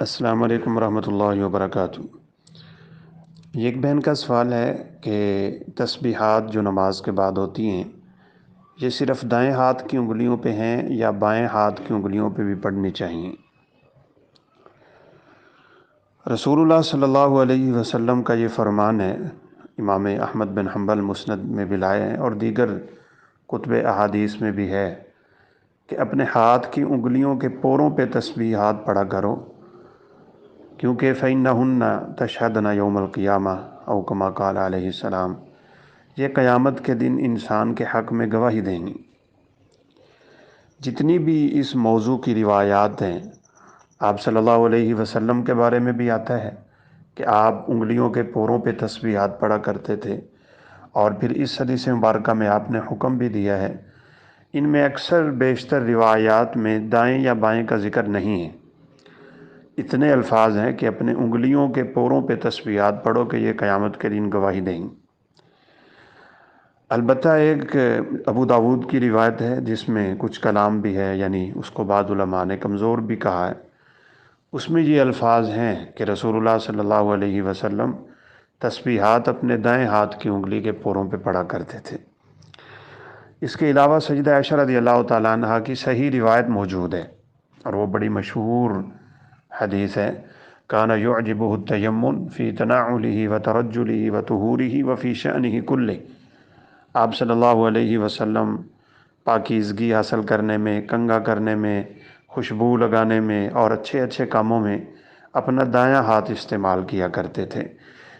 السلام علیکم ورحمۃ اللہ وبرکاتہ۔ ایک بہن کا سوال ہے کہ تسبیحات جو نماز کے بعد ہوتی ہیں یہ صرف دائیں ہاتھ کی انگلیوں پہ ہیں یا بائیں ہاتھ کی انگلیوں پہ بھی پڑھنی چاہیے؟ رسول اللہ صلی اللہ علیہ وسلم کا یہ فرمان ہے، امام احمد بن حنبل مسند میں بھی لائے ہیں اور دیگر کتب احادیث میں بھی ہے کہ اپنے ہاتھ کی انگلیوں کے پوروں پہ تسبیحات پڑھا کرو، کیونکہ فَإِنَّهُنَّ تَشْهَدْنَ يَوْمَ الْقِيَامَةِ او کما قال علیہ السلام، یہ قیامت کے دن انسان کے حق میں گواہی دیں گی۔ جتنی بھی اس موضوع کی روایات ہیں، آپ صلی اللہ علیہ وسلم کے بارے میں بھی آتا ہے کہ آپ انگلیوں کے پوروں پہ تسبیحات پڑھا کرتے تھے، اور پھر اس حدیث مبارکہ میں آپ نے حکم بھی دیا ہے۔ ان میں اکثر بیشتر روایات میں دائیں یا بائیں کا ذکر نہیں ہے، اتنے الفاظ ہیں کہ اپنے انگلیوں کے پوروں پہ تسبیحات پڑھو کہ یہ قیامت کے دن گواہی دیں گی۔ البتہ ایک ابو داود کی روایت ہے جس میں کچھ کلام بھی ہے، یعنی اس کو بعض علماء نے کمزور بھی کہا ہے۔ اس میں یہ الفاظ ہیں کہ رسول اللہ صلی اللہ علیہ وسلم تسبیحات اپنے دائیں ہاتھ کی انگلی کے پوروں پہ پڑھا کرتے تھے۔ اس کے علاوہ سیدہ عائشہ رضی اللہ تعالیٰ عنہ کی صحیح روایت موجود ہے، اور وہ بڑی مشہور حدیث ہے، کان یعجبہ التیمم فی تناعلہ وترجلہ وطہورہ وفی شأنہ کلہ۔ آپ صلی اللہ علیہ وسلم پاکیزگی حاصل کرنے میں، کنگھا کرنے میں، خوشبو لگانے میں اور اچھے اچھے کاموں میں اپنا دایاں ہاتھ استعمال کیا کرتے تھے۔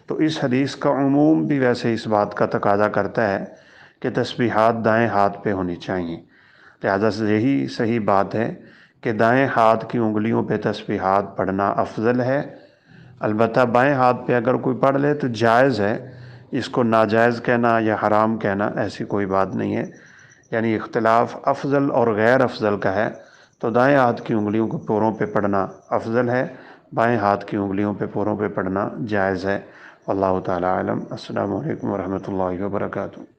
تو اس حدیث کا عموم بھی ویسے اس بات کا تقاضا کرتا ہے کہ تسبیحات دائیں ہاتھ پہ ہونی چاہیے، لہذا سے یہی صحیح بات ہے کہ دائیں ہاتھ کی انگلیوں پہ تسبیحات پڑھنا افضل ہے۔ البتہ بائیں ہاتھ پہ اگر کوئی پڑھ لے تو جائز ہے، اس کو ناجائز کہنا یا حرام کہنا ایسی کوئی بات نہیں ہے، یعنی اختلاف افضل اور غیر افضل کا ہے، تو دائیں ہاتھ کی انگلیوں کو پوروں پہ پڑھنا افضل ہے، بائیں ہاتھ کی انگلیوں پہ پوروں پہ پڑھنا جائز ہے۔ واللہ تعالی اعلم۔ السلام علیکم ورحمۃ اللہ وبرکاتہ۔